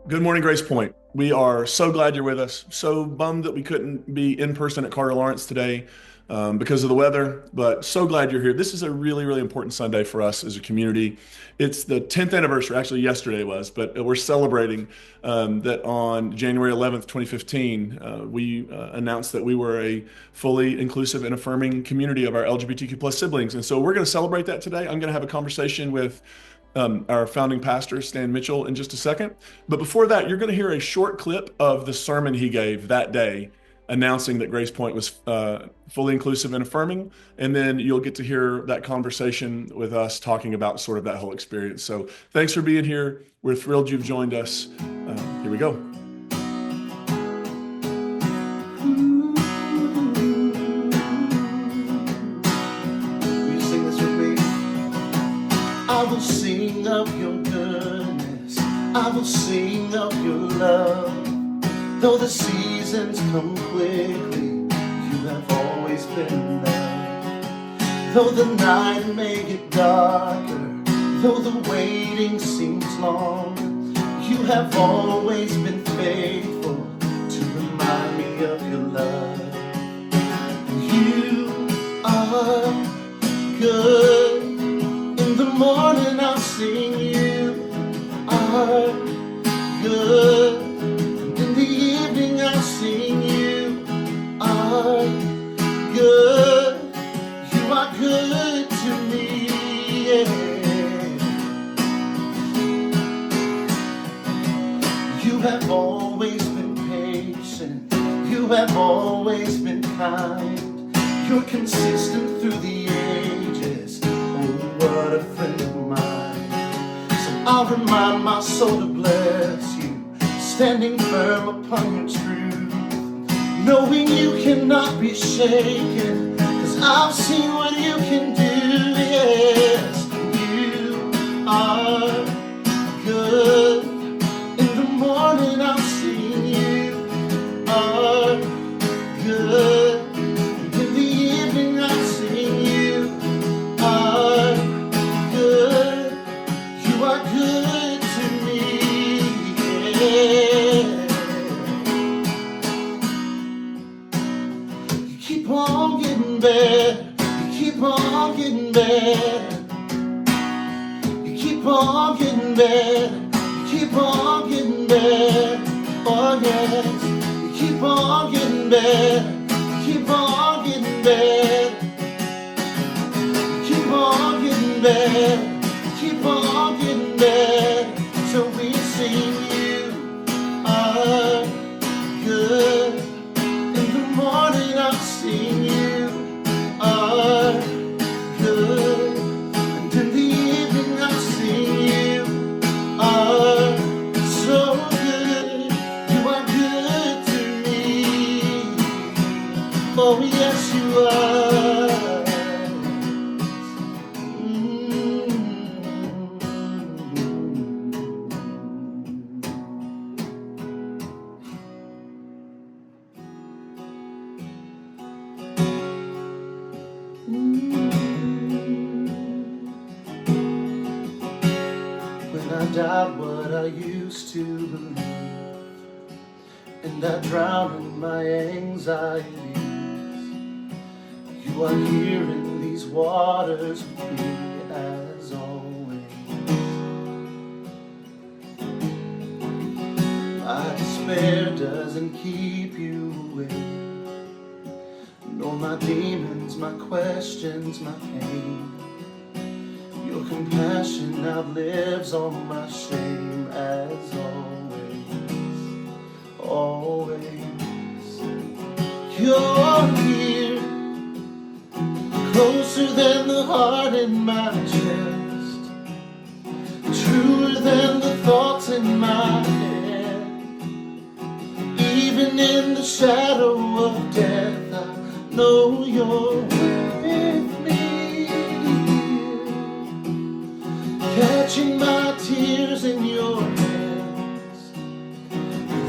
Good morning, Grace Point. We are so glad you're with us. So bummed that we couldn't be in person at Carter Lawrence today because of the weather, but so glad you're here. This is a really, really important Sunday for us as a community. It's the 10th anniversary, actually, yesterday was, but we're celebrating that on January 11th, 2015, we announced that we were a fully inclusive and affirming community of our LGBTQ plus siblings. And so we're going to celebrate that today. I'm going to have a conversation with our founding pastor, Stan Mitchell, in just a second. But before that, you're going to hear a short clip of the sermon he gave that day, announcing that Grace Point was fully inclusive and affirming. And then you'll get to hear that conversation with us talking about sort of that whole experience. So thanks for being here. We're thrilled you've joined us. Here we go. Will you sing this with me? I will sing of your goodness, I will sing of your love. Though the seasons come quickly, you have always been there. Though the night may get darker, though the waiting seems long, you have always been faithful to remind me of your love. You are good. In the morning I'll sing, you are good. And in the evening I'll sing, you are good. You are good to me, yeah. You have always been patient, you have always been kind. You're consistent through the ages, oh what a friend of mine. So I'll remind my soul to bless you, standing firm upon your truth, knowing you cannot be shaken, 'cause I've seen what you can do, yes. You are good. In the morning I'll sing, you are good. In the evening I'll sing, you are good. You are good to me, yeah. You keep on getting better, you keep on getting better. You keep on getting better, you keep on getting better. Oh yes, you keep on getting better, you keep on getting better. You keep on getting better, you keep on getting better. So we sing, you are good. In the morning I'll sing, you are good. And in the evening I'll sing, you are so good. You are good to me. Oh yes you are. When I doubt what I used to believe, and I drown in my anxieties, you are here in these waters with me as always. My despair doesn't keep you away, nor my demons, my questions, my pain. Your compassion outlives all my shame as always, always. You're here, closer than the heart in my chest, truer than the thoughts in my head. Even in the shadow of death, I know you're with me. Catching my tears in your hands,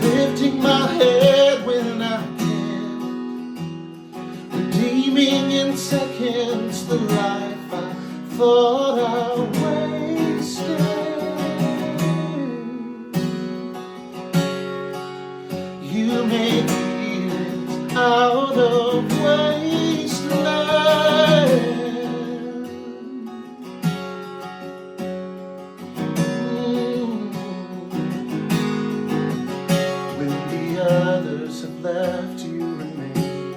lifting my head when I can, redeeming in seconds the life I thought I wasted. out of wasteland. When the others have left, you remain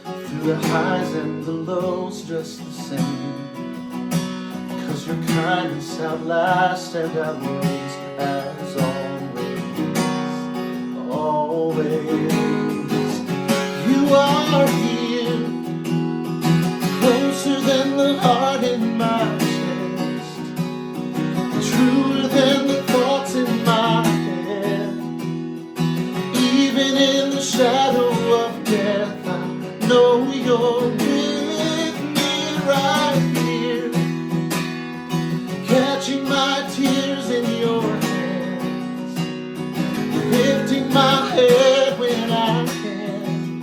through the highs and the lows just the same. 'Cause your kindness outlasts and outweighs as always. You are here, closer than the heart in my chest, truer than the thoughts in my head. Even in the shadow of death, I know you're with me right here, catching my tears in your hands, lifting my head when I can't,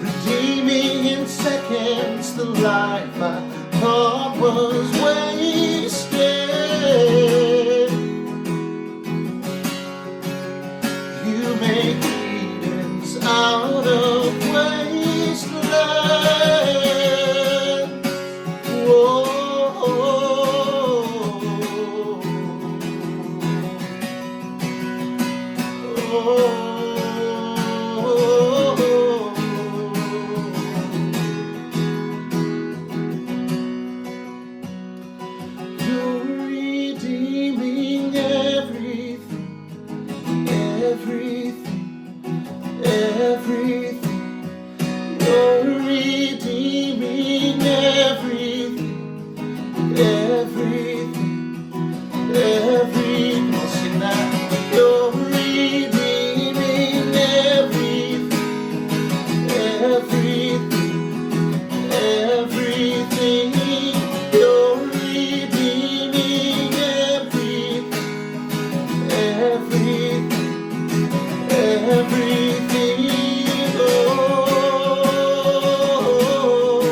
redeeming in seconds the life I thought was wasted. You make Edens out of wasteland. Whoa. You're redeeming everything, everything, everything. You're redeeming everything, everything, everything. I'll sing that. You're redeeming everything, everything, everything. You're redeeming everything, everything, everything. Oh,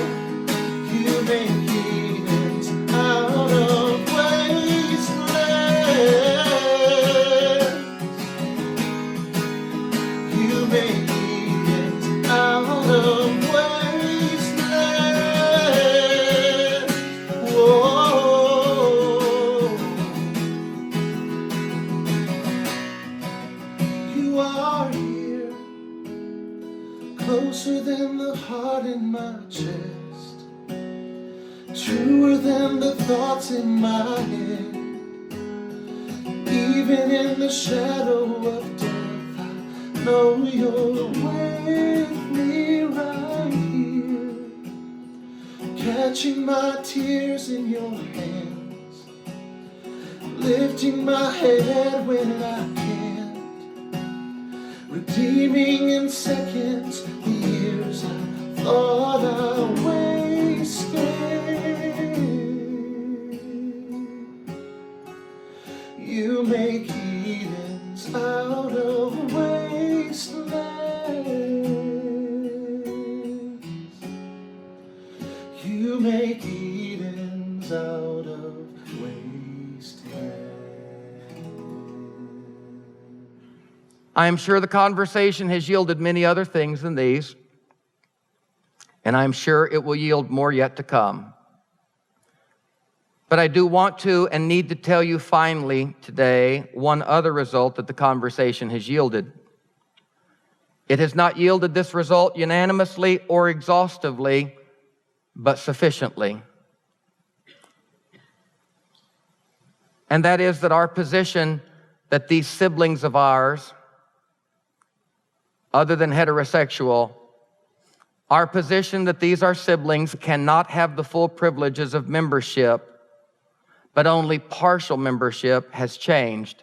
you make Edens out of wasteland. You make Edens out of wasteland. Whoa. You are here, closer than the heart in my chest, truer than the thoughts in my head. Even in the shadow of death, I know you're with me right here, catching my tears in your hands, lifting my head when I can't, redeeming in seconds the years I thought I wasted. You make Edens out of wastelands. You make Edens out of wastelands. I am sure the conversation has yielded many other things than these, and I'm sure it will yield more yet to come. But I do want to and need to tell you finally today one other result that the conversation has yielded. It has not yielded this result unanimously or exhaustively, but sufficiently. And that is that our position that these siblings of ours, other than heterosexual, our position that these are siblings cannot have the full privileges of membership, but only partial membership has changed.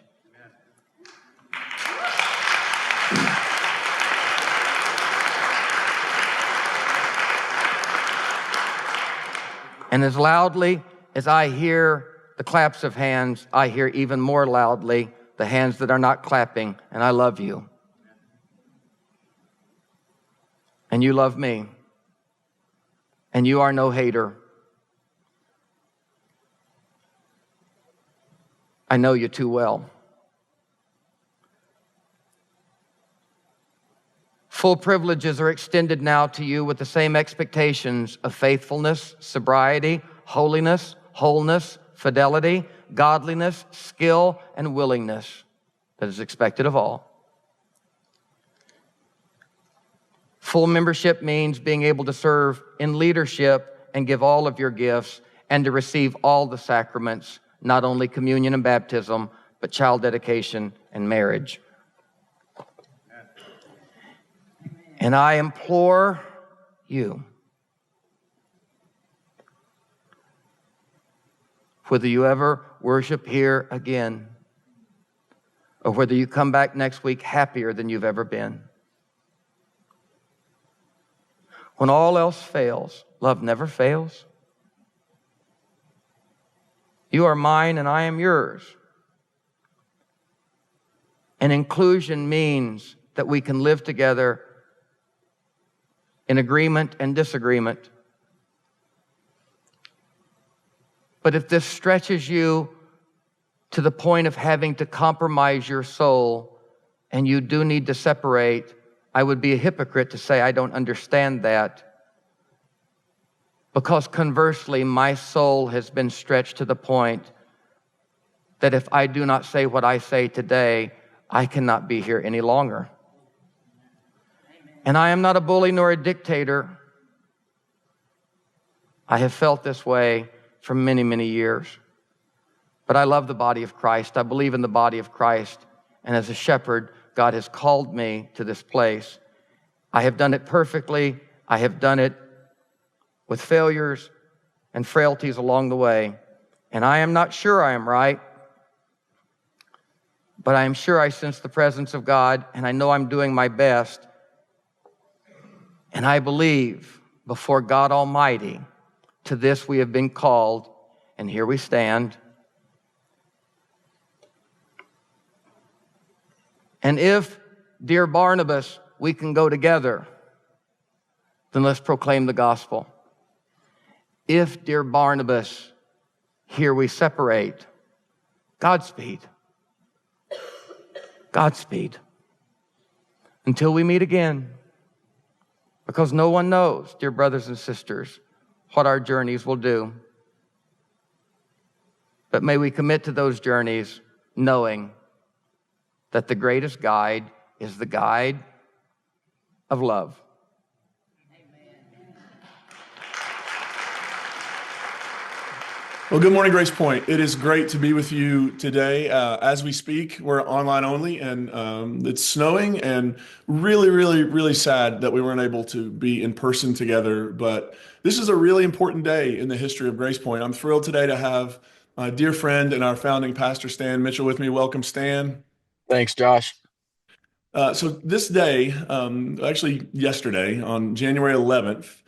And as loudly as I hear the claps of hands, I hear even more loudly the hands that are not clapping, and I love you. And you love me. And you are no hater. I know you too well. Full privileges are extended now to you with the same expectations of faithfulness, sobriety, holiness, wholeness, fidelity, godliness, skill, and willingness that is expected of all. Full membership means being able to serve in leadership and give all of your gifts and to receive all the sacraments, not only communion and baptism, but child dedication and marriage. And I implore you, whether you ever worship here again, or whether you come back next week happier than you've ever been, when all else fails, love never fails. You are mine and I am yours. And inclusion means that we can live together in agreement and disagreement. But if this stretches you to the point of having to compromise your soul and you do need to separate, I would be a hypocrite to say I don't understand that. Because conversely, my soul has been stretched to the point that if I do not say what I say today, I cannot be here any longer. And I am not a bully nor a dictator. I have felt this way for many, many years. But I love the body of Christ. I believe in the body of Christ. And as a shepherd, God has called me to this place. I have done it perfectly. I have done it with failures and frailties along the way. And I am not sure I am right, but I am sure I sense the presence of God, and I know I'm doing my best. And I believe before God Almighty, to this we have been called, and here we stand. And if, dear Barnabas, we can go together, then let's proclaim the gospel. If, dear Barnabas, here we separate, Godspeed. Godspeed. Until we meet again. Because no one knows, dear brothers and sisters, what our journeys will do. But may we commit to those journeys knowing that the greatest guide is the guide of love. Well, good morning, Grace Point. It is great to be with you today. As we speak, we're online only, and it's snowing, and really, really, really sad that we weren't able to be in person together. But this is a really important day in the history of Grace Point. I'm thrilled today to have my dear friend and our founding pastor, Stan Mitchell, with me. Welcome, Stan. Thanks, Josh. So this day, actually yesterday, on January 11th,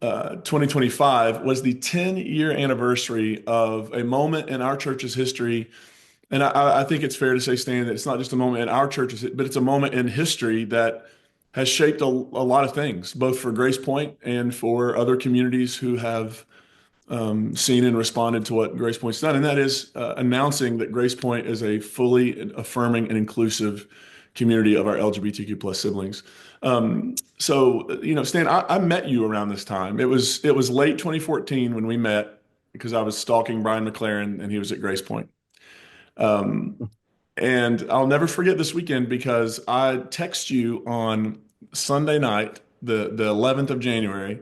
2025 was the 10-year anniversary of a moment in our church's history. And I think it's fair to say, Stan, that it's not just a moment in our church's, but it's a moment in history that has shaped a lot of things, both for Grace Point and for other communities who have seen and responded to what Grace Point's done. And that is announcing that Grace Point is a fully affirming and inclusive community of our LGBTQ plus siblings. Stan, I met you around this time. It was late 2014 when we met because I was stalking Brian McLaren and he was at Grace Point. And I'll never forget this weekend because I text you on Sunday night, the 11th of January,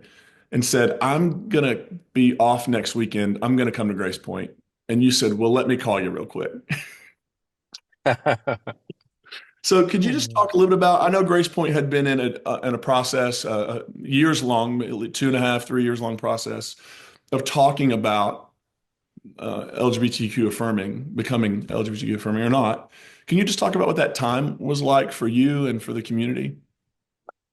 and said, I'm going to be off next weekend. I'm going to come to Grace Point. And you said, well, let me call you real quick. So could you just talk a little bit about, I know Grace Point had been in a process, years long, 2.5, 3 years long process of talking about LGBTQ affirming, becoming LGBTQ affirming or not. Can you just talk about what that time was like for you and for the community?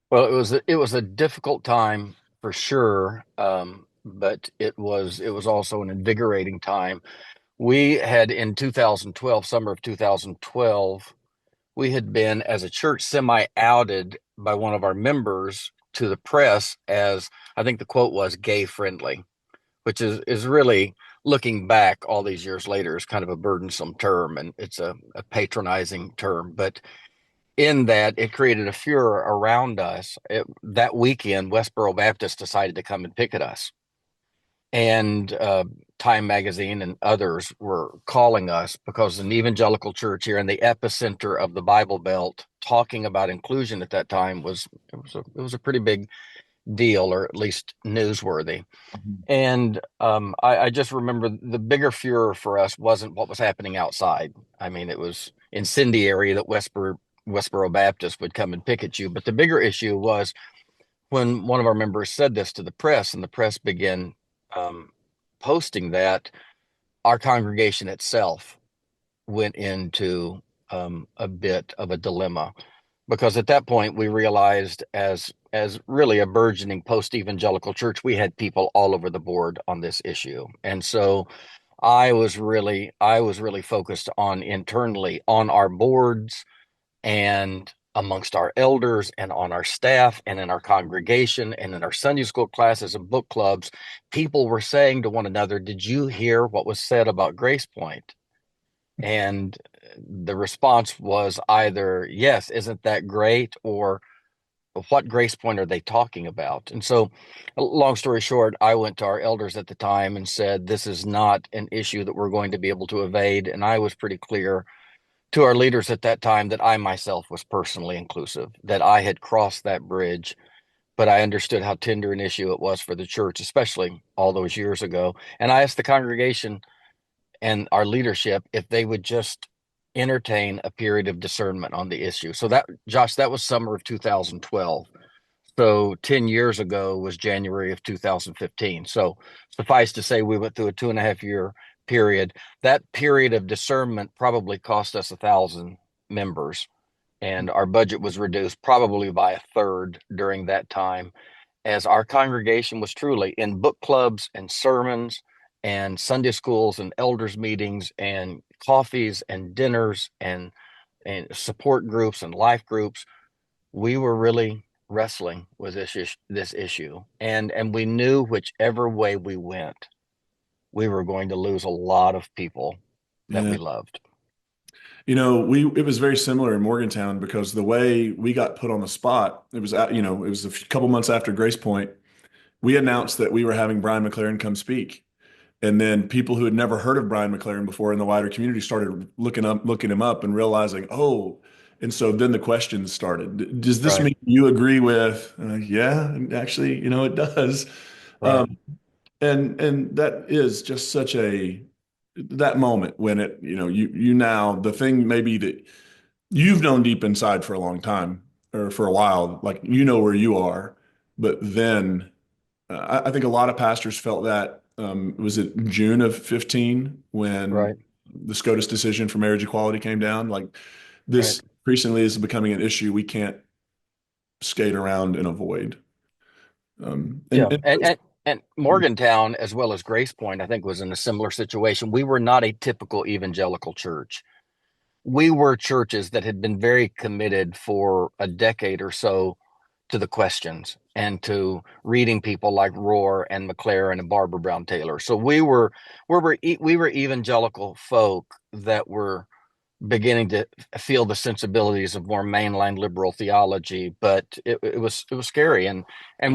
Well, it was a difficult time for sure, but it was also an invigorating time. We had in 2012, summer of 2012, we had been, as a church, semi-outed by one of our members to the press as, I think the quote was, gay friendly, which is really, looking back all these years later, is kind of a burdensome term, and it's a patronizing term. But in that it created a furor around us. That weekend, Westboro Baptist decided to come and picket us. And Time Magazine and others were calling us because an evangelical church here in the epicenter of the Bible Belt talking about inclusion at that time was a pretty big deal, or at least newsworthy. And I just remember the bigger furor for us wasn't what was happening outside. I mean, it was incendiary that Westboro Baptist would come and picket you. But the bigger issue was when one of our members said this to the press, and the press began posting that, our congregation itself went into a bit of a dilemma, because at that point we realized, as really a burgeoning post-evangelical church, we had people all over the board on this issue. And so I was really focused on internally on our boards and amongst our elders and on our staff and in our congregation and in our Sunday school classes and book clubs. People were saying to one another, "Did you hear what was said about Grace Point?" And the response was either, "Yes, isn't that great?" or "What Grace Point are they talking about?" And so, long story short, I went to our elders at the time and said, "This is not an issue that we're going to be able to evade." And I was pretty clear to our leaders at that time that I myself was personally inclusive, that I had crossed that bridge, but I understood how tender an issue it was for the church, especially all those years ago. And I asked the congregation and our leadership if they would just entertain a period of discernment on the issue. So that, Josh, that was summer of 2012. So 10 years ago was January of 2015. So suffice to say, we went through a 2.5 year period. That period of discernment probably cost us 1,000 members, and our budget was reduced probably by a third during that time, as our congregation was truly in book clubs and sermons and Sunday schools and elders meetings and coffees and dinners and support groups and life groups. We were really wrestling with this issue, and we knew whichever way we went, we were going to lose a lot of people that Yeah. we loved. It was very similar in Morgantown, because the way we got put on the spot, it was a couple months after Grace Point. We announced that we were having Brian McLaren come speak. And then people who had never heard of Brian McLaren before in the wider community started looking him up and realizing, oh, and so then the questions started. Does this Right, mean you agree with? Yeah, and actually, it does. right, And that is just such that moment when you now, the thing maybe that you've known deep inside for a long time, or for a while, like where you are, but then I think a lot of pastors felt that. Was it June of 15 when right, the SCOTUS decision for marriage equality came down? Like, right. this increasingly is becoming an issue we can't skate around and avoid. Um, Yeah, and, and and Morgantown, as well as Grace Point, I think was in a similar situation. We were not a typical evangelical church. We were churches that had been very committed for a decade or so to the questions and to reading people like Rohr and McLaren and Barbara Brown Taylor. So we were evangelical folk that were beginning to feel the sensibilities of more mainline liberal theology, but it was scary, and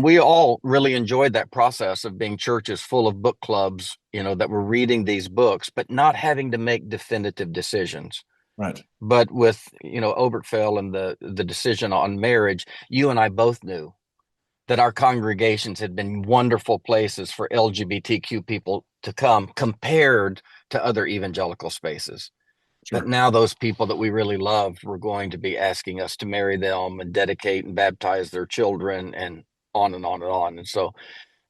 we all really enjoyed that process of being churches full of book clubs, that were reading these books but not having to make definitive decisions. right. But with Obergefell and the decision on marriage, you and I both knew that our congregations had been wonderful places for LGBTQ people to come compared to other evangelical spaces. But Sure. now those people that we really loved were going to be asking us to marry them and dedicate and baptize their children, and on and on and on. And so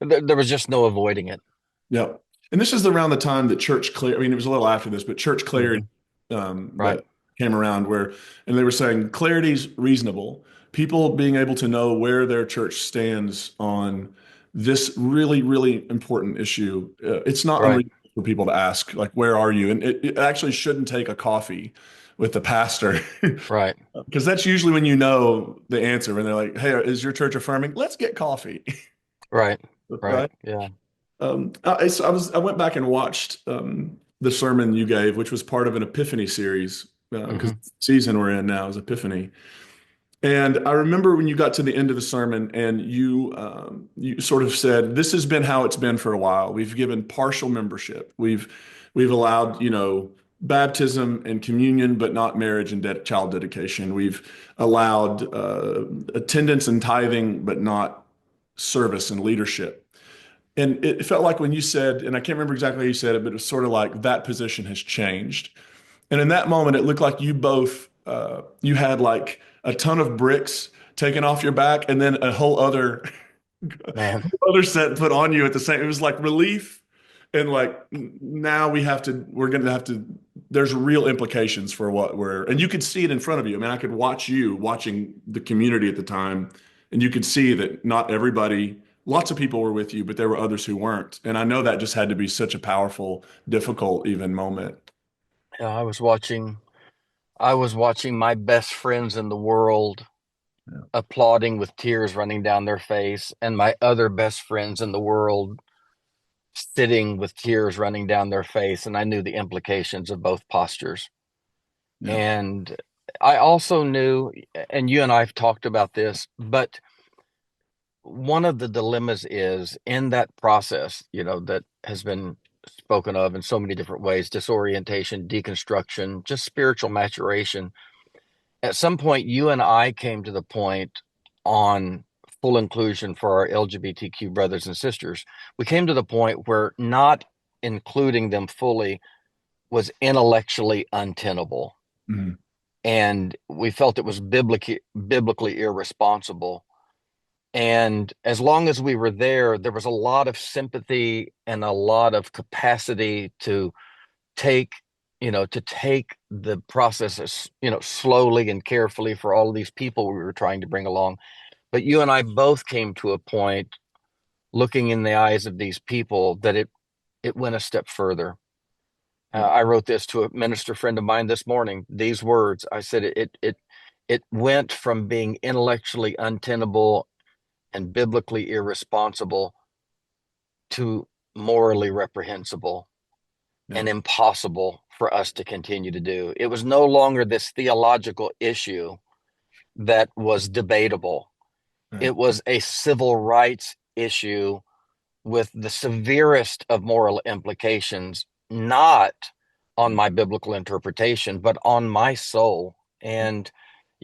there was just no avoiding it. Yeah. And this is around the time that Church Clarity, I mean, it was a little after this, but Church Clarity, Hmm. Right, that came around, and they were saying clarity's reasonable. People being able to know where their church stands on this really, really important issue. It's not right, unreasonable for people to ask, like, where are you? And it actually shouldn't take a coffee with the pastor, right, because that's usually when you know the answer, when they're like, hey, is your church affirming? Let's get coffee. right, right. Right. Yeah. I went back and watched the sermon you gave, which was part of an Epiphany series because Hmm. the season we're in now is Epiphany. And I remember when you got to the end of the sermon and you sort of said, "This has been how it's been for a while. We've given partial membership. We've allowed, baptism and communion, but not marriage and child dedication. We've allowed attendance and tithing, but not service and leadership." And it felt like when you said, and I can't remember exactly how you said it, but it was sort of like that position has changed. And in that moment, it looked like you both you had like a ton of bricks taken off your back, and then a whole other Man. other set put on you at the same. It was like relief, and like now we're going to have to. There's real implications for what we're, and you could see it in front of you. I mean, I could watch you watching the community at the time, and you could see that not everybody. Lots of people were with you, but there were others who weren't. And I know that just had to be such a powerful, difficult, even moment. Yeah, I was watching my best friends in the world Yeah. applauding with tears running down their face, and my other best friends in the world sitting with tears running down their face. And I knew the implications of both postures. Yeah. And I also knew, and you and I have talked about this, but one of the dilemmas is in that process, that has been spoken of in so many different ways: disorientation, deconstruction, just spiritual maturation. At some point, you and I came to the point on full inclusion for our LGBTQ brothers and sisters. We came to the point where not including them fully was intellectually untenable. Mhm. And we felt it was biblically irresponsible. And as long as we were there was a lot of sympathy and a lot of capacity to take take the process as, slowly and carefully for all of these people we were trying to bring along. But you and I both came to a point, looking in the eyes of these people, that it went a step further. Yeah. I wrote this to a minister friend of mine this morning. These words, I said, it went from being intellectually untenable and biblically irresponsible to morally reprehensible Yeah. and impossible for us to continue to do. It was no longer this theological issue that was debatable. Right. It was a civil rights issue with the severest of moral implications, not on my biblical interpretation, but on my soul. And,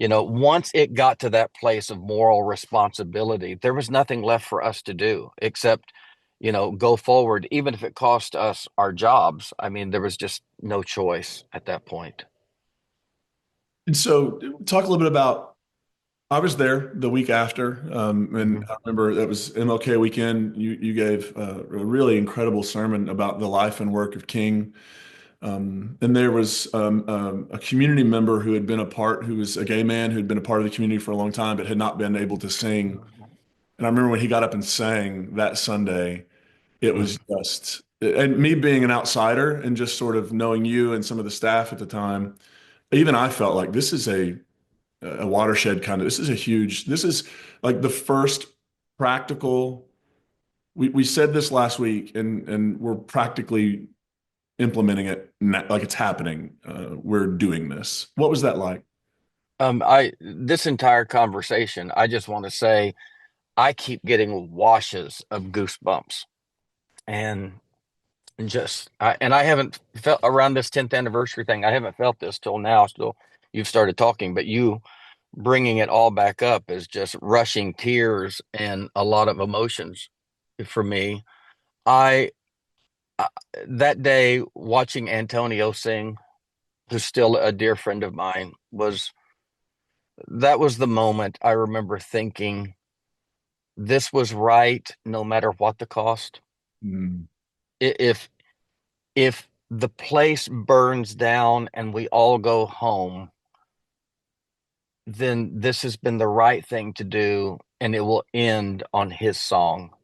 once it got to that place of moral responsibility, there was nothing left for us to do except, go forward, even if it cost us our jobs. I mean, there was just no choice at that point. And so, talk a little bit about. I was there the week after, and Mhm. I remember that was MLK weekend. You gave a really incredible sermon about the life and work of King. And there was a community member who was a gay man who had been a part of the community for a long time, but had not been able to sing. And I remember when he got up and sang that Sunday, it was Mhm. just, and me being an outsider and just sort of knowing you and some of the staff at the time, even I felt like this is a watershed kind of, this is like the first practical, we said this last week and we're practically implementing it like it's happening. We're doing this. What was that like? I This entire conversation, I just want to say I keep getting washes of goosebumps. And I haven't felt around this 10th anniversary thing. I haven't felt this till now. Still, you've started talking, but you bringing it all back up is just rushing tears and a lot of emotions for me. I That day watching Antonio sing, who's still a dear friend of mine, that was the moment I remember thinking this was right, no matter what the cost. Mm, If the place burns down and we all go home, then this has been the right thing to do, and it will end on his song.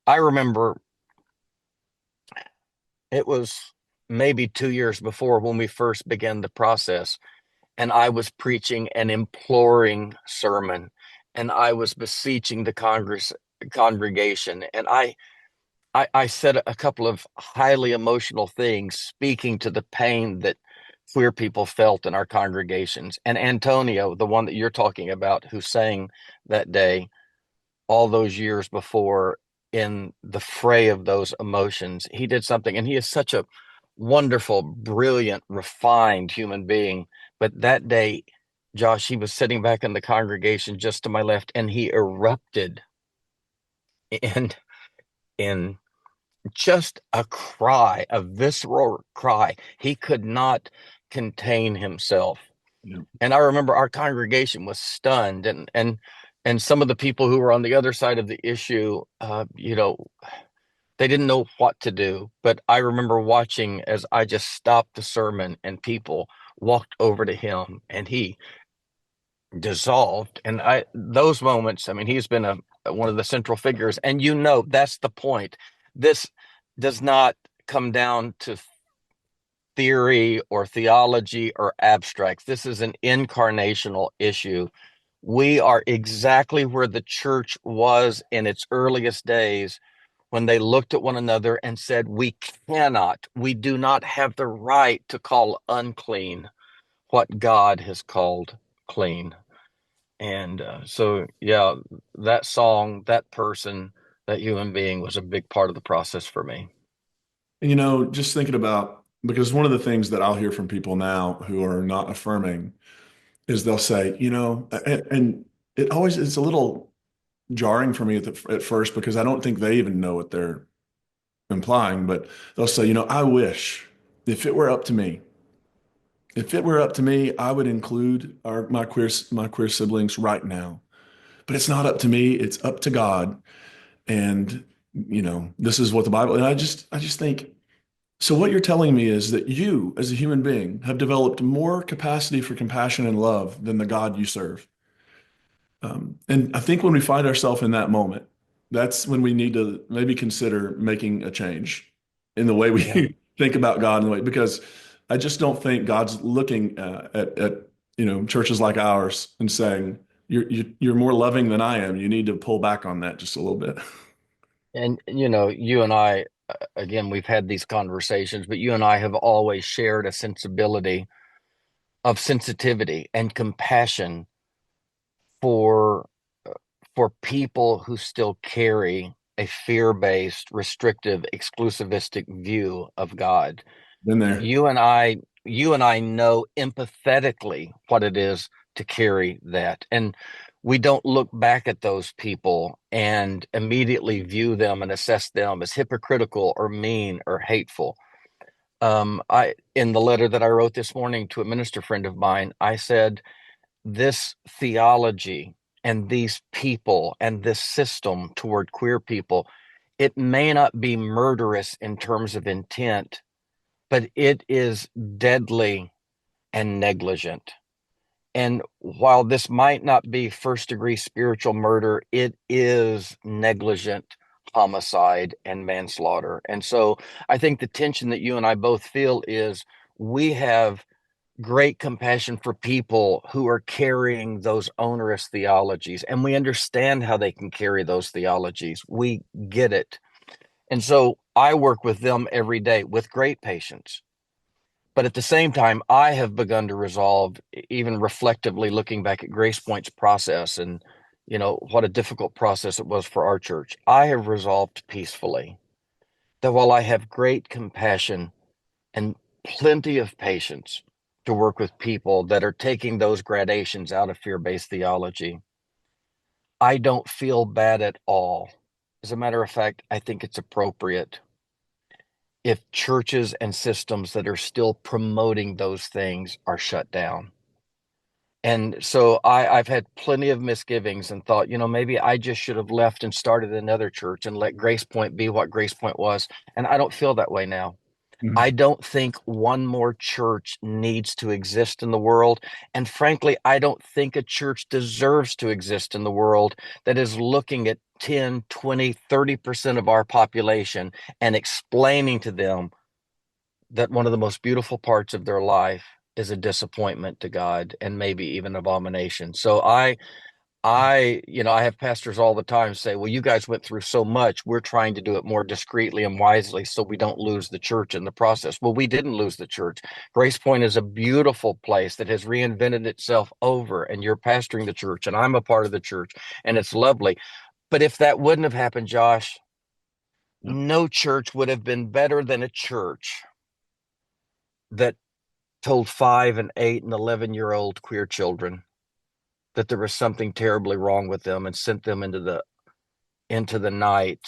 I remember it was maybe 2 years before when we first began the process, and I was preaching an imploring sermon, and I was beseeching the congregation, and I said a couple of highly emotional things, speaking to the pain that queer people felt in our congregations. And Antonio, the one that you're talking about, who sang that day all those years before, in the fray of those emotions, he did something. And he is such a wonderful, brilliant, refined human being. But that day, Josh, he was sitting back in the congregation just to my left, and he erupted in in just a cry, a visceral cry. He could not contain himself. Yeah. And I remember our congregation was stunned, and some of the people who were on the other side of the issue, they didn't know what to do. But I remember watching as I just stopped the sermon and people walked over to him and he dissolved. And those moments, I mean, he's been one of the central figures, and that's the point. This does not come down to theory or theology or abstracts. This is an incarnational issue. We are exactly where the church was in its earliest days, when they looked at one another and said, we do not have the right to call unclean what God has called clean. And yeah, that song, that person, that human being was a big part of the process for me. And just thinking about, because one of the things that I'll hear from people now who are not affirming is they'll say, and it always it's a little jarring for me at first, because I don't think they even know what they're implying, but they'll say, I wish if it were up to me, I would include my queer siblings right now. But it's not up to me, it's up to God. And this is what the Bible, and I just think, so what you're telling me is that you, as a human being, have developed more capacity for compassion and love than the God you serve. And I think when we find ourselves in that moment, that's when we need to maybe consider making a change in the way we Yeah. think about God, in the way, because I just don't think God's looking at churches like ours and saying, you're more loving than I am. You need to pull back on that just a little bit. And you and I, again, we've had these conversations, but you and I have always shared a sensibility of sensitivity and compassion for people who still carry a fear-based, restrictive, exclusivistic view of God. Been there. You and I know empathetically what it is to carry that. And we don't look back at those people and immediately view them and assess them as hypocritical or mean or hateful. In the letter that I wrote this morning to a minister friend of mine, I said, this theology and these people and this system toward queer people, it may not be murderous in terms of intent, but it is deadly and negligent. And while this might not be first degree spiritual murder, it is negligent homicide and manslaughter. And so I think the tension that you and I both feel is, we have great compassion for people who are carrying those onerous theologies, and we understand how they can carry those theologies. We get it. And so I work with them every day with great patience. But at the same time, I have begun to resolve, even reflectively looking back at Grace Point's process and, what a difficult process it was for our church. I have resolved peacefully that while I have great compassion and plenty of patience to work with people that are taking those gradations out of fear-based theology, I don't feel bad at all. As a matter of fact, I think it's appropriate if churches and systems that are still promoting those things are shut down. And so I've had plenty of misgivings and thought, maybe I just should have left and started another church and let Grace Point be what Grace Point was. And I don't feel that way now. I don't think one more church needs to exist in the world. And frankly, I don't think a church deserves to exist in the world that is looking at 10, 20, 30% of our population and explaining to them that one of the most beautiful parts of their life is a disappointment to God and maybe even abomination. So I have pastors all the time say, well, you guys went through so much. We're trying to do it more discreetly and wisely so we don't lose the church in the process. Well, we didn't lose the church. Grace Point is a beautiful place that has reinvented itself over, and you're pastoring the church, and I'm a part of the church, and it's lovely. But if that wouldn't have happened, Josh, Yep. no church would have been better than a church that told 5 and 8 and 11-year-old queer children that there was something terribly wrong with them and sent them into the night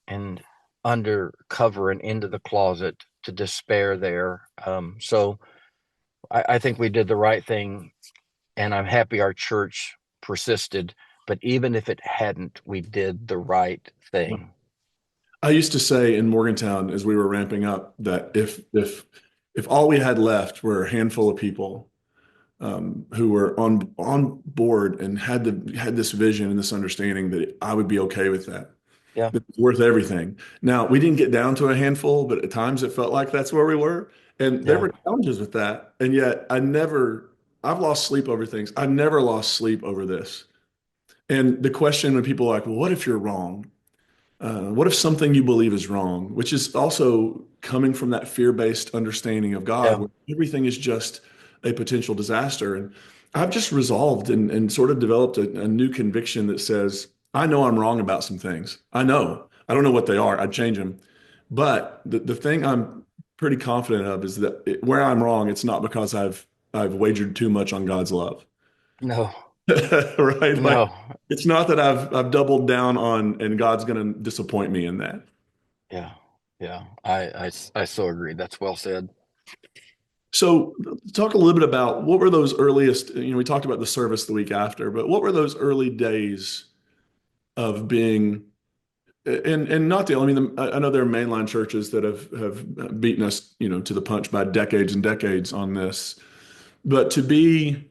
and under cover and into the closet to despair there. So I think we did the right thing, and I'm happy our church persisted. But even if it hadn't, we did the right thing. I used to say in Morgantown as we were ramping up that if all we had left were a handful of people who were on board and had this vision and this understanding, that I would be okay with that. Yeah. It's worth everything. Now, we didn't get down to a handful, but at times it felt like that's where we were. And there Yeah. were challenges with that. And yet I've lost sleep over things. I've never lost sleep over this. And the question when people are like, well, what if you're wrong? What if something you believe is wrong? Which is also coming from that fear-based understanding of God, Yeah. where everything is just a potential disaster. And I've just resolved and sort of developed a new conviction that says, I know I'm wrong about some things. I know. I don't know what they are. I'd change them. But the thing I'm pretty confident of is that where I'm wrong, it's not because I've wagered too much on God's love. No. Right? Like No. it's not that I've doubled down on and God's going to disappoint me in that. Yeah. Yeah. I so agree. That's well said. So talk a little bit about what were those earliest, we talked about the service the week after, but what were those early days of being and not the only, I mean, I know there are mainline churches that have beaten us, to the punch by decades and decades on this, but to be,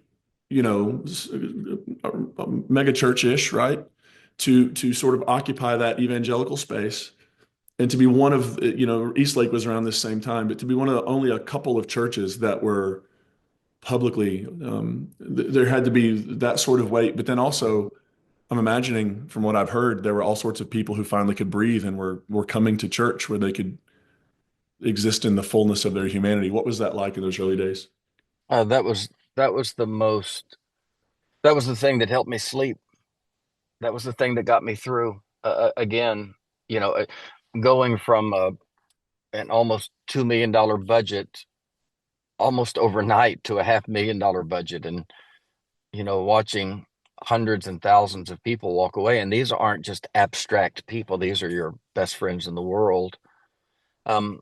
a mega church-ish, right? To sort of occupy that evangelical space and to be one of, Eastlake was around this same time, but to be one of only a couple of churches that were publicly, there had to be that sort of weight. But then also, I'm imagining from what I've heard, there were all sorts of people who finally could breathe and were coming to church where they could exist in the fullness of their humanity. What was that like in those early days? That was that was the thing that helped me sleep. That was the thing that got me through. Again, you know, uh, going from an almost $2 million budget almost overnight to a $500,000 budget, and watching hundreds and thousands of people walk away, and these aren't just abstract people; these are your best friends in the world. Um,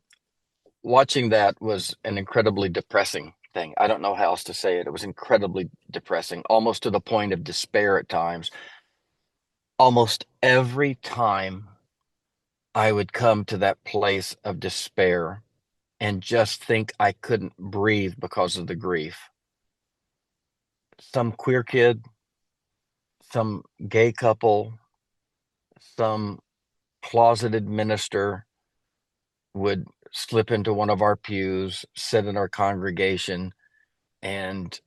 Watching that was an incredibly depressing thing. I don't know how else to say it. It was incredibly depressing, almost to the point of despair at times. Almost every time I would come to that place of despair and just think I couldn't breathe because of the grief. Some queer kid, some gay couple, some closeted minister would slip into one of our pews, sit in our congregation, and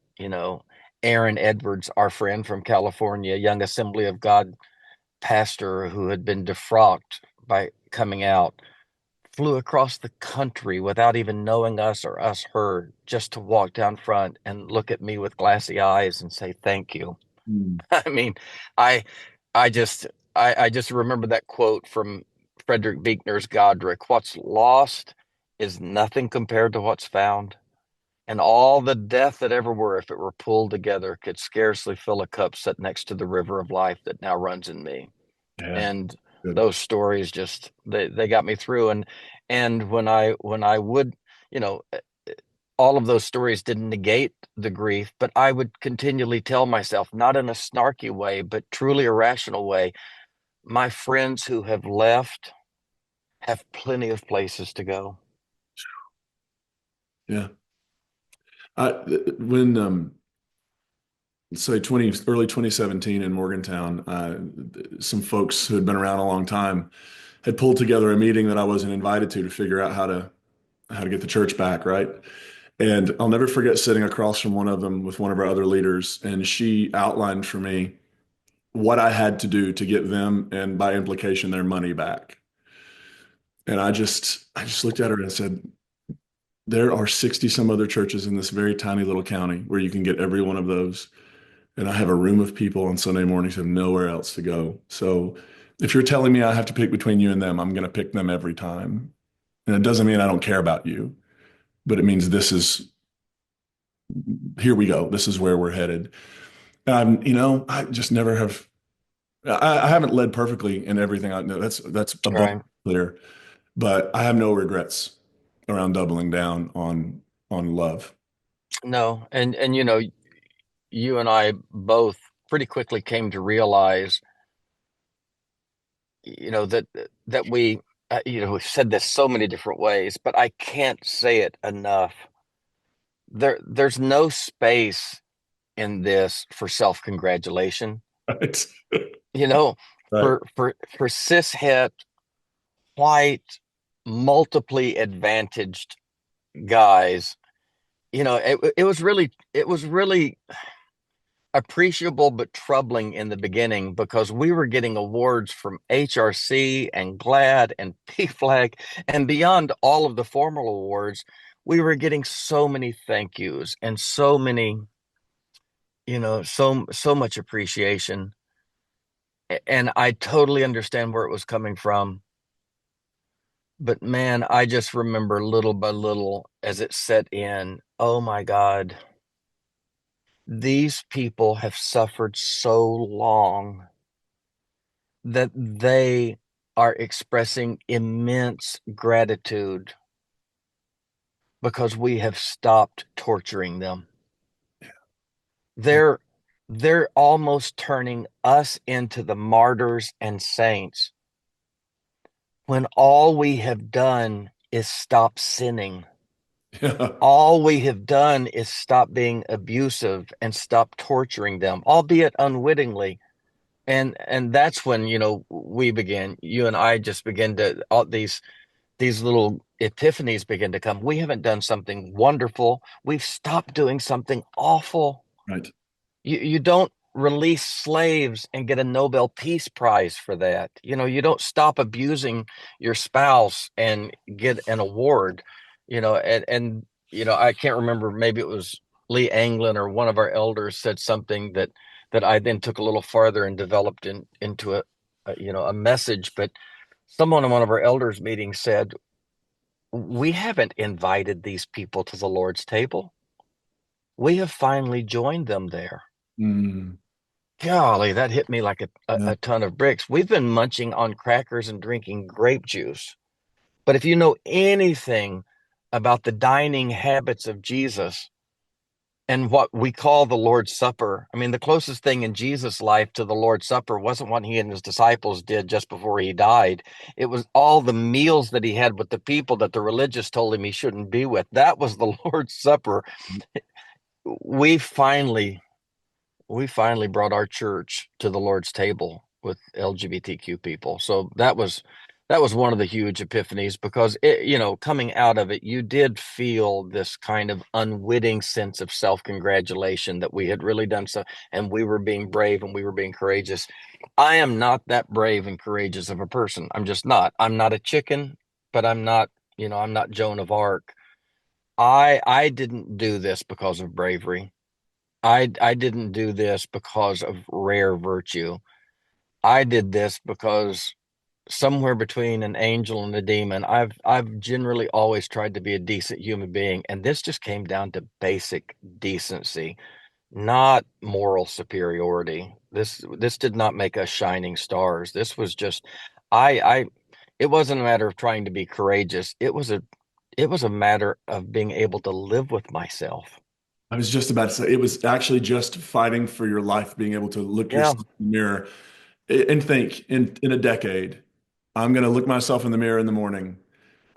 Aaron Edwards, our friend from California, young Assembly of God pastor who had been defrocked by coming out, flew across the country without even knowing us or us her, just to walk down front and look at me with glassy eyes and say thank you. Mm. I mean, I I just I just remember that quote from Frederick Buechner's Godric: "What's lost is nothing compared to what's found, and all the death that ever were, if it were pulled together, could scarcely fill a cup set next to the river of life that now runs in me." Yeah, And good. those stories just they got me through. And when I would, you know, all of those stories didn't negate the grief, but I would continually tell myself, not in a snarky way, but truly a rational way, my friends who have left have plenty of places to go. Yeah. When say early 2017 in Morgantown, some folks who had been around a long time had pulled together a meeting that I wasn't invited to figure out how to get the church back, right? And I'll never forget sitting across from one of them with one of our other leaders, and she outlined for me what I had to do to get them and by implication their money back. And I just looked at her and said, there are 60 some other churches in this very tiny little county where you can get every one of those. And I have a room of people on Sunday mornings who have nowhere else to go. So if you're telling me I have to pick between you and them, I'm going to pick them every time. And it doesn't mean I don't care about you, but it means here we go. This is where we're headed. I just never have, I haven't led perfectly in everything I know. That's abundantly Right. clear, but I have no regrets around doubling down on love. No, and you and I both pretty quickly came to realize, that we, we've said this so many different ways, but I can't say it enough. There's no space in this for self-congratulation. Right. You know, Right. for cishet, white, multiply advantaged guys, it was really appreciable but troubling in the beginning because we were getting awards from HRC and GLAD and PFLAG, and beyond all of the formal awards, we were getting so many thank yous and so many, so much appreciation. And I totally understand where it was coming from. But man, I just remember little by little as it set in, oh my God, these people have suffered so long that they are expressing immense gratitude because we have stopped torturing them. They're they're almost turning us into the martyrs and saints when all we have done is stop sinning. Yeah. All we have done is stop being abusive and stop torturing them, albeit unwittingly. And that's when, we began, you and I just begin to, all these little epiphanies begin to come. We haven't done something wonderful. We've stopped doing something awful. Right. You don't release slaves and get a Nobel Peace Prize for that. You don't stop abusing your spouse and get an award. I can't remember, maybe it was Lee Anglin or one of our elders said something that I then took a little farther and developed into a message. But someone in one of our elders meetings said, we haven't invited these people to the Lord's table. We have finally joined them there. Mm, Golly, that hit me like a, a, yeah. a ton of bricks. We've been munching on crackers and drinking grape juice. But if you know anything about the dining habits of Jesus and what we call the Lord's Supper, I mean, the closest thing in Jesus' life to the Lord's Supper wasn't what he and his disciples did just before he died. It was all the meals that he had with the people that the religious told him he shouldn't be with. That was the Lord's Supper. We finally we finally brought our church to the Lord's table with LGBTQ people. So that was one of the huge epiphanies because coming out of it, you did feel this kind of unwitting sense of self-congratulation that we had really done so, and we were being brave and we were being courageous. I am not that brave and courageous of a person. I'm just not. I'm not a chicken, but I'm not Joan of Arc. I didn't do this because of bravery. I didn't do this because of rare virtue. I did this because somewhere between an angel and a demon, I've generally always tried to be a decent human being, and this just came down to basic decency, not moral superiority. This did not make us shining stars. This was just I it wasn't a matter of trying to be courageous. It was a matter of being able to live with myself. I was just about to say it was actually just fighting for your life, being able to look Yeah. yourself in the mirror and think in a decade, I'm going to look myself in the mirror in the morning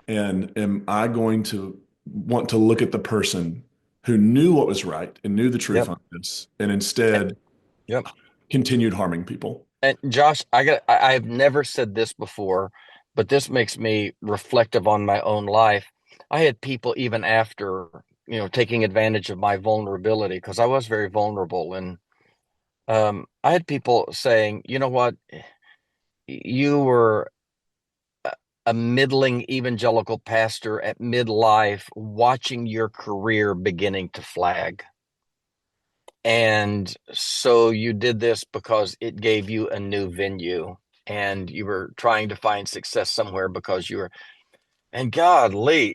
and am I going to want to look at the person who knew what was right and knew the truth Yep. on this and instead Yep. continued harming people? And Josh, I've never said this before, but this makes me reflective on my own life. I had people even after, taking advantage of my vulnerability because I was very vulnerable, and I had people saying, you know what, you were a middling evangelical pastor at midlife, watching your career beginning to flag. And so you did this because it gave you a new venue and you were trying to find success somewhere because you were, and godly,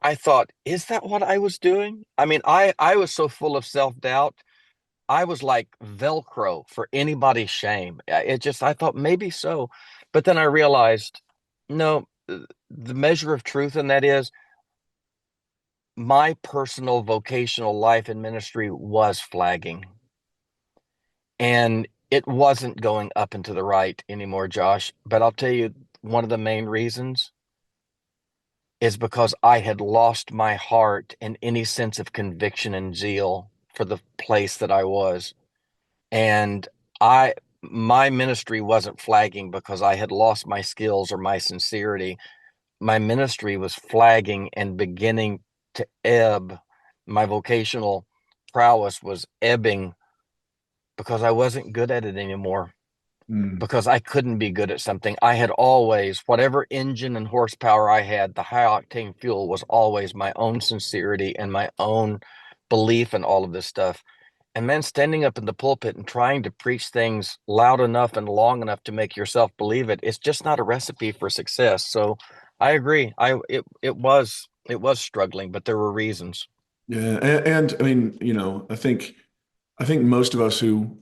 I thought, is that what I was doing? I mean, I was so full of self-doubt. I was like Velcro for anybody's shame. I thought maybe so. But then I realized, no, the measure of truth in that is my personal vocational life and ministry was flagging. And it wasn't going up and to the right anymore, Josh. But I'll tell you, one of the main reasons is because I had lost my heart and any sense of conviction and zeal for the place that I was. And my ministry wasn't flagging because I had lost my skills or my sincerity. My ministry was flagging and beginning to ebb. My vocational prowess was ebbing because I wasn't good at it anymore, Mm. because I couldn't be good at something. I had always, whatever engine and horsepower I had, the high octane fuel was always my own sincerity and my own belief in all of this stuff. And then standing up in the pulpit and trying to preach things loud enough and long enough to make yourself believe it, it's just not a recipe for success. So I agree. It was struggling, but there were reasons. Yeah, and I mean, I think most of us who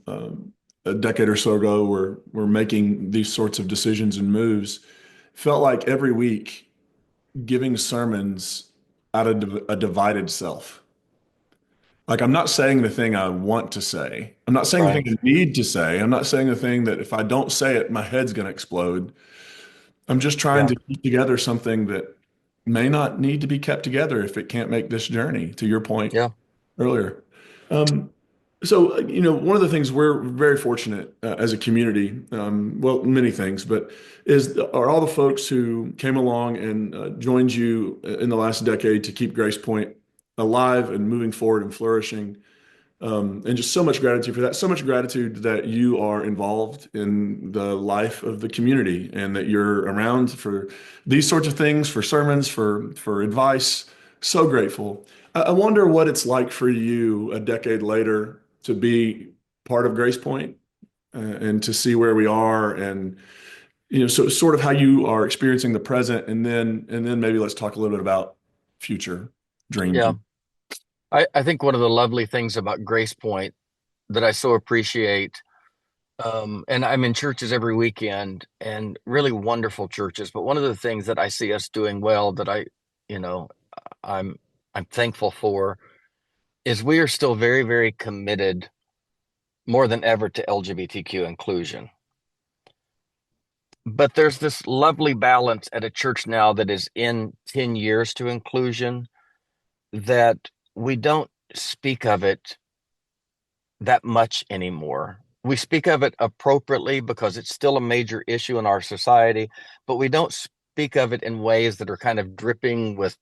a decade or so ago were making these sorts of decisions and moves felt like every week giving sermons out of a divided self. Like I'm not saying the thing I want to say. I'm not saying the thing Right. I need to say. I'm not saying the thing that if I don't say it, my head's going to explode. I'm just trying Yeah. to keep together something that may not need to be kept together if it can't make this journey, to your point Yeah. earlier. Um, one of the things we're very fortunate as a community, well, many things, but are all the folks who came along and joined you in the last decade to keep Grace Point alive and moving forward and flourishing. And just so much gratitude for that. So much gratitude that you are involved in the life of the community and that you're around for these sorts of things, for sermons, for advice. So grateful. I wonder what it's like for you a decade later to be part of Grace Point, and to see where we are, and so sort of how you are experiencing the present, and then maybe let's talk a little bit about future dreams. Yeah. I think one of the lovely things about Grace Point that I so appreciate, and I'm in churches every weekend and really wonderful churches, but one of the things that I see us doing well that you know, I'm I'm thankful for is we are still very, very committed more than ever to LGBTQ inclusion. But there's this lovely balance at a church now that is in 10 years to inclusion that we don't speak of it that much anymore. We speak of it appropriately because it's still a major issue in our society, but we don't speak of it in ways that are kind of dripping with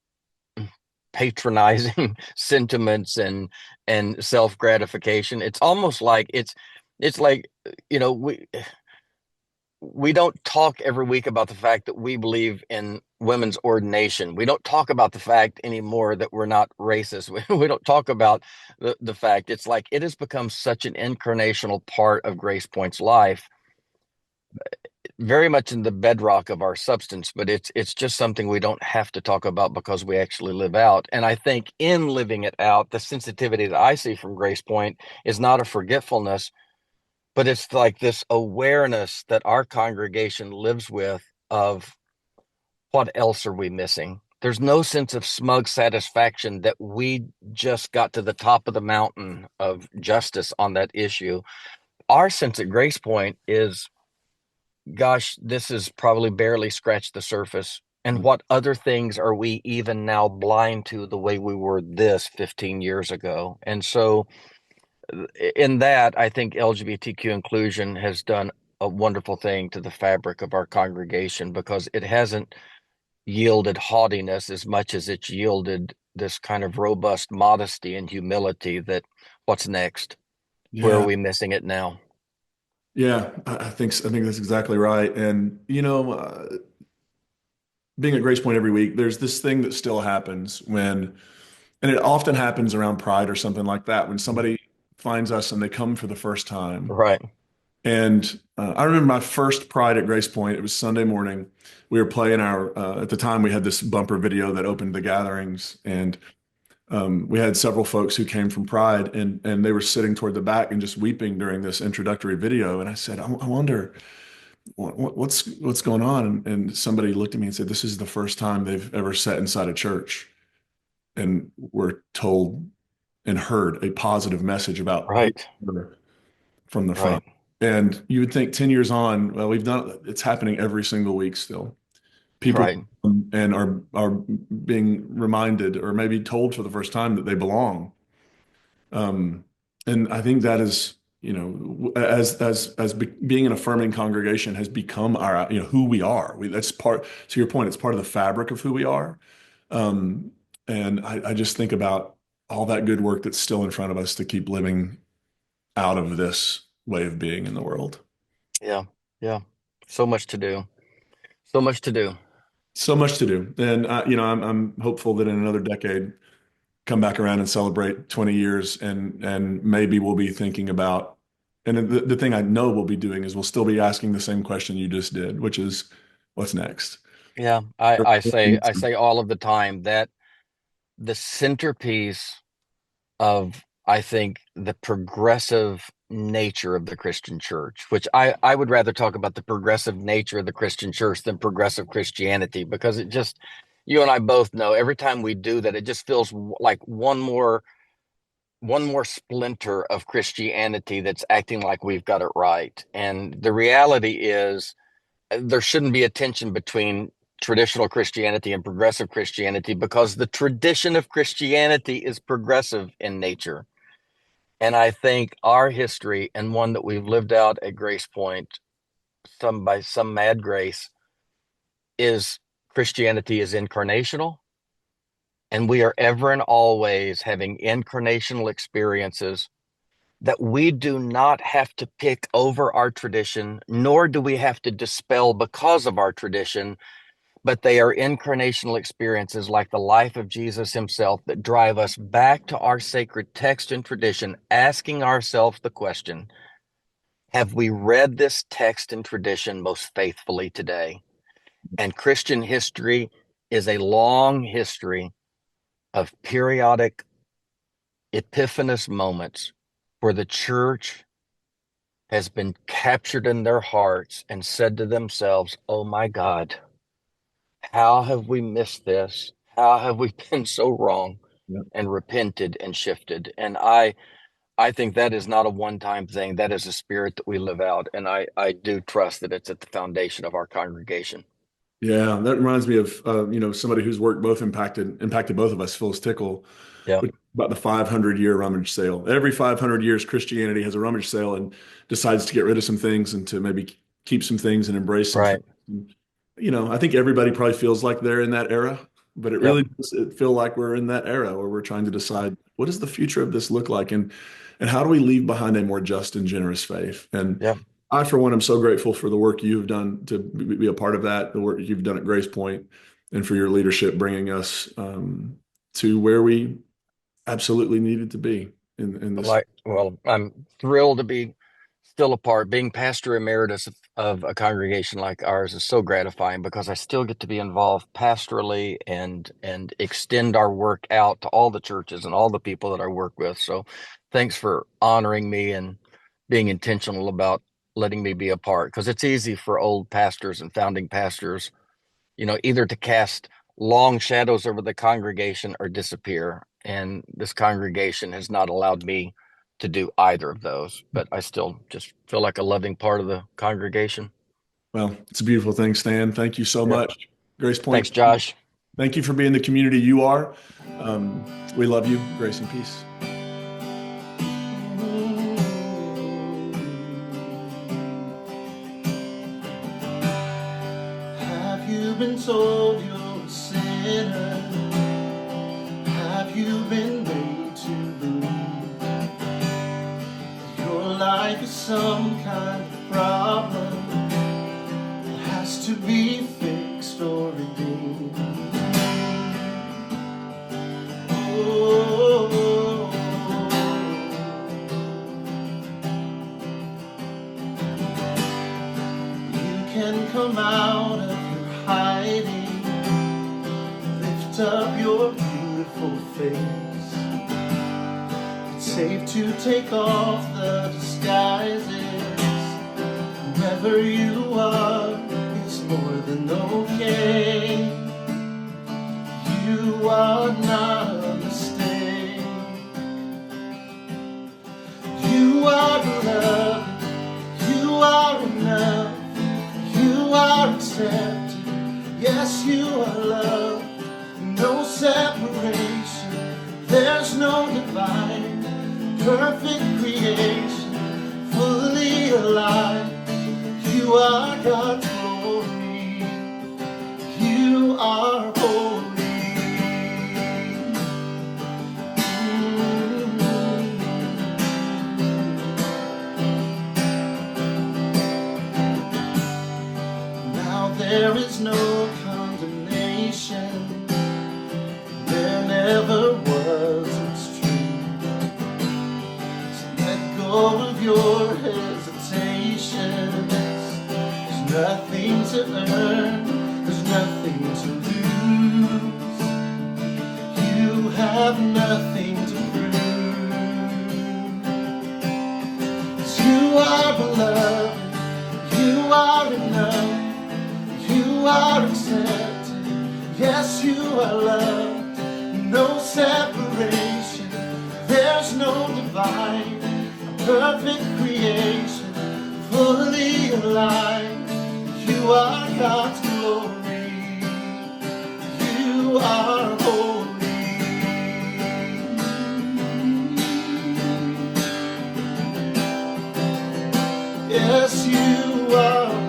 patronizing sentiments and self-gratification. It's almost like it's like, you know, we don't talk every week about the fact that we believe in women's ordination. We don't talk about the fact anymore that we're not racist. We don't talk about the fact. It's like it has become such an incarnational part of Grace Point's life, very much in the bedrock of our substance, but it's just something we don't have to talk about because we actually live out. And I think in living it out, the sensitivity that I see from Grace Point is not a forgetfulness, but it's like this awareness that our congregation lives with of what else are we missing? There's no sense of smug satisfaction that we just got to the top of the mountain of justice on that issue. Our sense at Grace Point is, gosh, this has probably barely scratched the surface. And what other things are we even now blind to the way we were this 15 years ago? And so in that, I think LGBTQ inclusion has done a wonderful thing to the fabric of our congregation because it hasn't yielded haughtiness as much as it's yielded this kind of robust modesty and humility that what's next? Where are Yeah. we missing it now? Yeah. I think that's exactly right. And, being at Grace Point every week, there's this thing that still happens and it often happens around Pride or something like that, when somebody finds us and they come for the first time. Right. And I remember my first Pride at Grace Point. It was Sunday morning. We were playing at the time we had this bumper video that opened the gatherings, and we had several folks who came from Pride, and they were sitting toward the back and just weeping during this introductory video. And I said, I wonder what's going on. And somebody looked at me and said, this is the first time they've ever sat inside a church and were told and heard a positive message about who Right. they were from the front. Right. And you would think 10 years on, well, it's happening every single week still. People Right. and are being reminded or maybe told for the first time that they belong. Um, and I think that is, being an affirming congregation has become our, who we are. That's part, to your point, it's part of the fabric of who we are. Um, and I just think about all that good work that's still in front of us to keep living out of this way of being in the world. Yeah. Yeah. So much to do. So much to do. So much to do. And I'm hopeful that in another decade, come back around and celebrate 20 years, and maybe we'll be thinking about, and the thing I know we'll be doing is we'll still be asking the same question you just did, which is what's next? Yeah. I say all of the time that the centerpiece of, I think, the progressive nature of the Christian church, which I would rather talk about the progressive nature of the Christian church than progressive Christianity, because it just, you and I both know every time we do that, it just feels like one more splinter of Christianity that's acting like we've got it right. And the reality is there shouldn't be a tension between traditional Christianity and progressive Christianity, because the tradition of Christianity is progressive in nature. And I think our history, and one that we've lived out at Grace Point, some by some mad grace, is Christianity is incarnational. And we are ever and always having incarnational experiences that we do not have to pick over our tradition, nor do we have to dispel because of our tradition, but they are incarnational experiences like the life of Jesus himself that drive us back to our sacred text and tradition, asking ourselves the question, have we read this text and tradition most faithfully today? And Christian history is a long history of periodic epiphanous moments where the church has been captured in their hearts and said to themselves, oh my God, how have we missed this? How have we been so wrong? Yeah. And repented and shifted. And I think that is not a one-time thing. That is a spirit that we live out. And I do trust that it's at the foundation of our congregation. Yeah, that reminds me of somebody whose work both impacted both of us, Phyllis Tickle, Yeah. about the 500-year rummage sale. Every 500 years, Christianity has a rummage sale and decides to get rid of some things and to maybe keep some things and embrace some Right. things. I think everybody probably feels like they're in that era, but it Yep. really does feel like we're in that era where we're trying to decide what does the future of this look like, and how do we leave behind a more just and generous faith? And Yep. I, for one, am so grateful for the work you've done to be a part of that, the work you've done at Grace Point, and for your leadership bringing us to where we absolutely needed to be in this. Well, I'm thrilled to be still a part. Being pastor emeritus of a congregation like ours is so gratifying, because I still get to be involved pastorally and extend our work out to all the churches and all the people that I work with. So thanks for honoring me and being intentional about letting me be a part, because it's easy for old pastors and founding pastors, either to cast long shadows over the congregation or disappear. And this congregation has not allowed me to do either of those, but I still just feel like a loving part of the congregation. Well, it's a beautiful thing, Stan. Thank you so Yep. much. Grace Point. Thanks, Josh. Thank you for being the community you are. We love you. Grace and peace. Have you been told you're a sinner? Have you been made to believe life is some kind of problem that has to be fixed or redeemed. Oh, you can come out of your hiding, lift up your beautiful face. It's safe to take off the disguises. Whoever you are is more than okay. You are not a mistake. You are beloved. You are enough. You are accepted. Yes, you are loved. No separation. There's no divide. Perfect creation. Fully alive. You are God's glory. You are holy. Now there is no condemnation. There never was, it's true. So let go of your hesitations. There's nothing to earn, there's nothing to lose. You have nothing to prove. 'Cause you are beloved, you are enough, you are accepted. Yes, you are loved, no separation. There's no divide, perfect creation, fully alive. You are God's glory. You are holy. Yes, you are holy.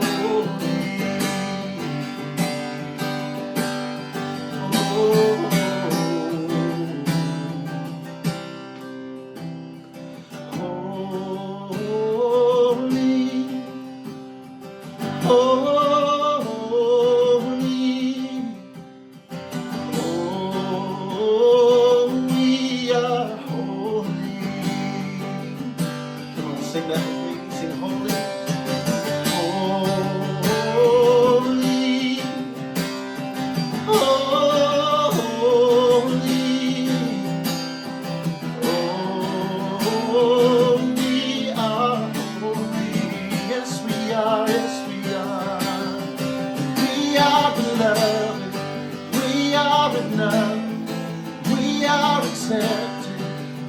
Sing that with me. Sing holy.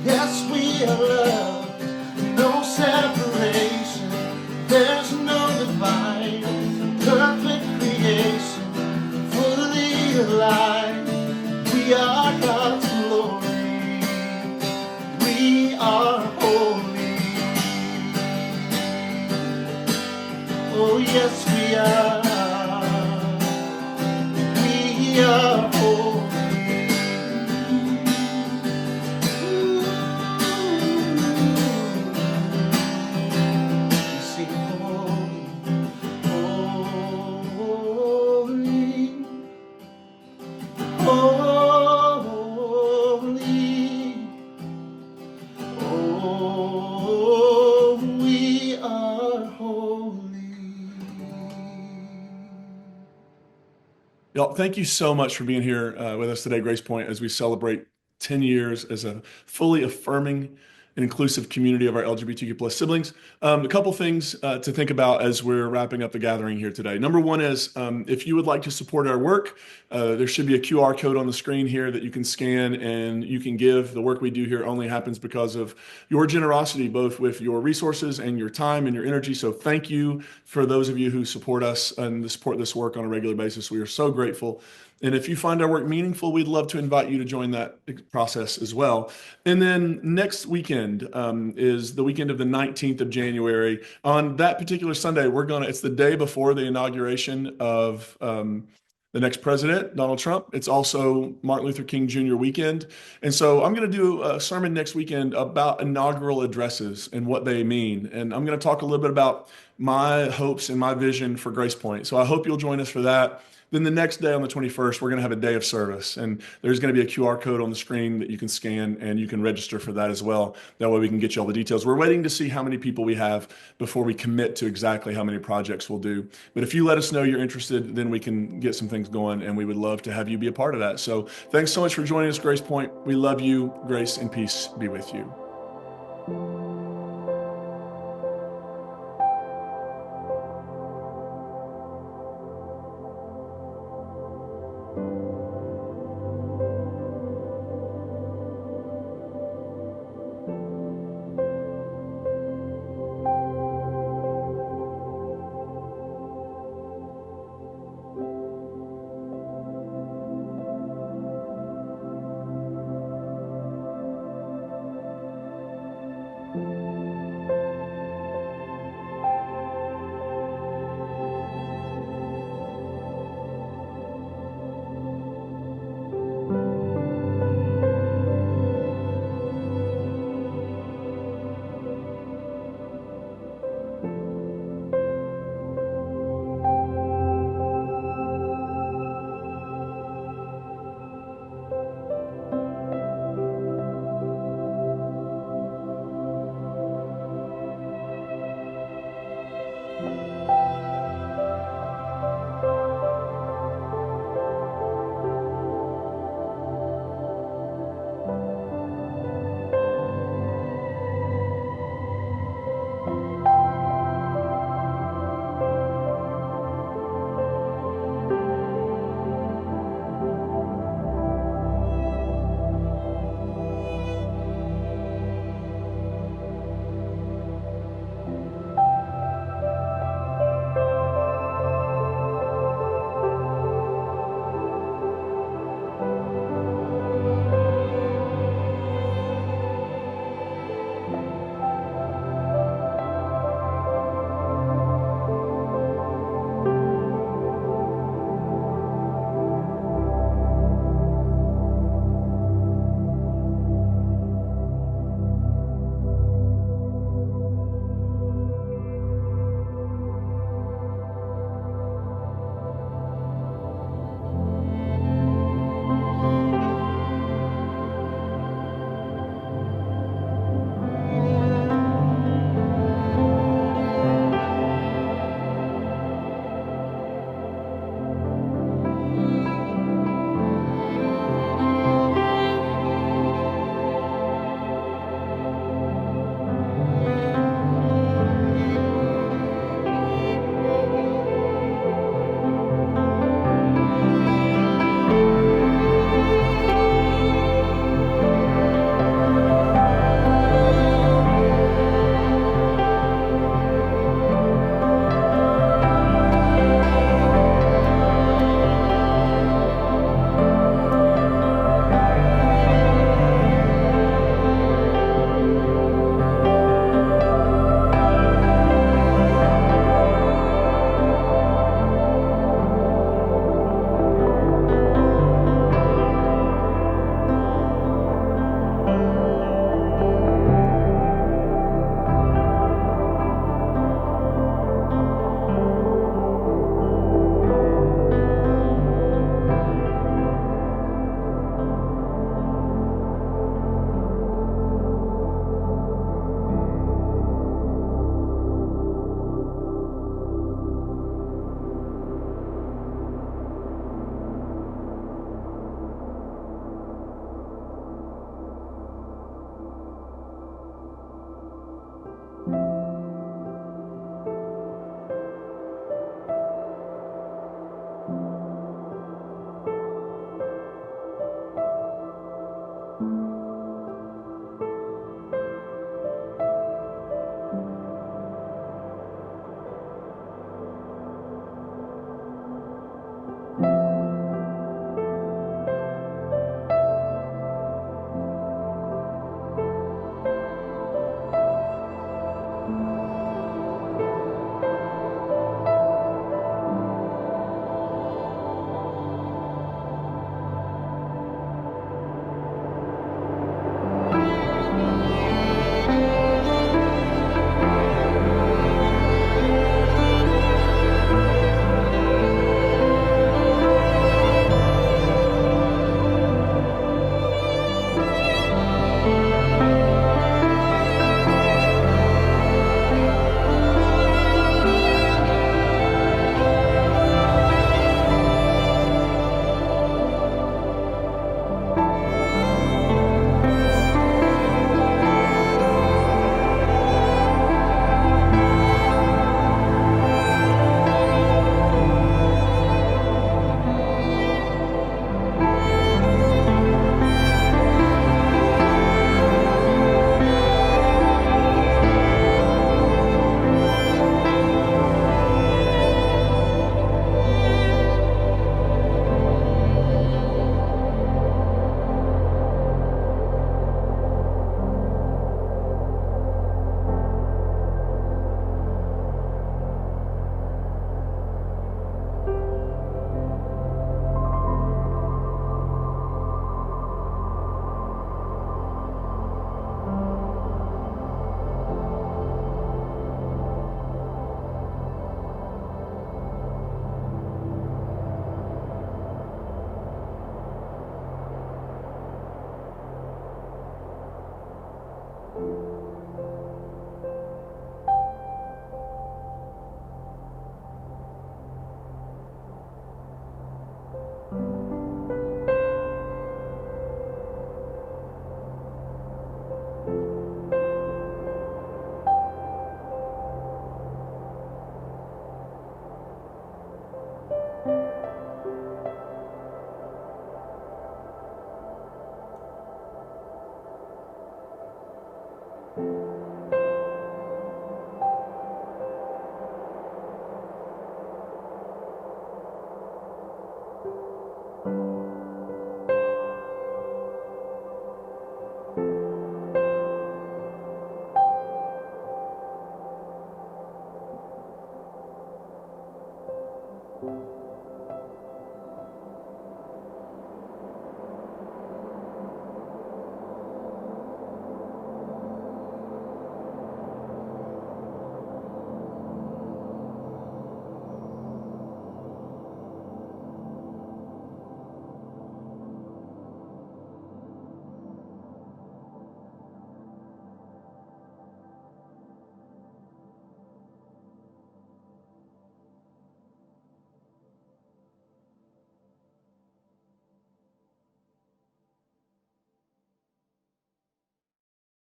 Yes, we are loved, no separation, there's no divide, perfect creation, fully alive. We are God's glory, we are holy. Oh yes, we are holy. Y'all, thank you so much for being here with us today, Grace Point, as we celebrate 10 years as a fully affirming and inclusive community of our LGBTQ plus siblings. A couple things to think about as we're wrapping up the gathering here today. Number one is if you would like to support our work, there should be a QR code on the screen here that you can scan and you can give. The work we do here only happens because of your generosity, both with your resources and your time and your energy. So thank you for those of you who support us and support this work on a regular basis. We are so grateful. And if you find our work meaningful, we'd love to invite you to join that process as well. And then next weekend is the weekend of the 19th of January. On that particular Sunday, it's the day before the inauguration of the next president, Donald Trump. It's also Martin Luther King Jr. weekend. And so I'm going to do a sermon next weekend about inaugural addresses and what they mean. And I'm going to talk a little bit about my hopes and my vision for Grace Point. So I hope you'll join us for that. Then the next day on the 21st, we're going to have a day of service, and there's going to be a QR code on the screen that you can scan, and you can register for that as well. That way we can get you all the details. We're waiting to see how many people we have before we commit to exactly how many projects we'll do. But if you let us know you're interested, then we can get some things going, and we would love to have you be a part of that. So thanks so much for joining us, Grace Point. We love you. Grace and peace be with you.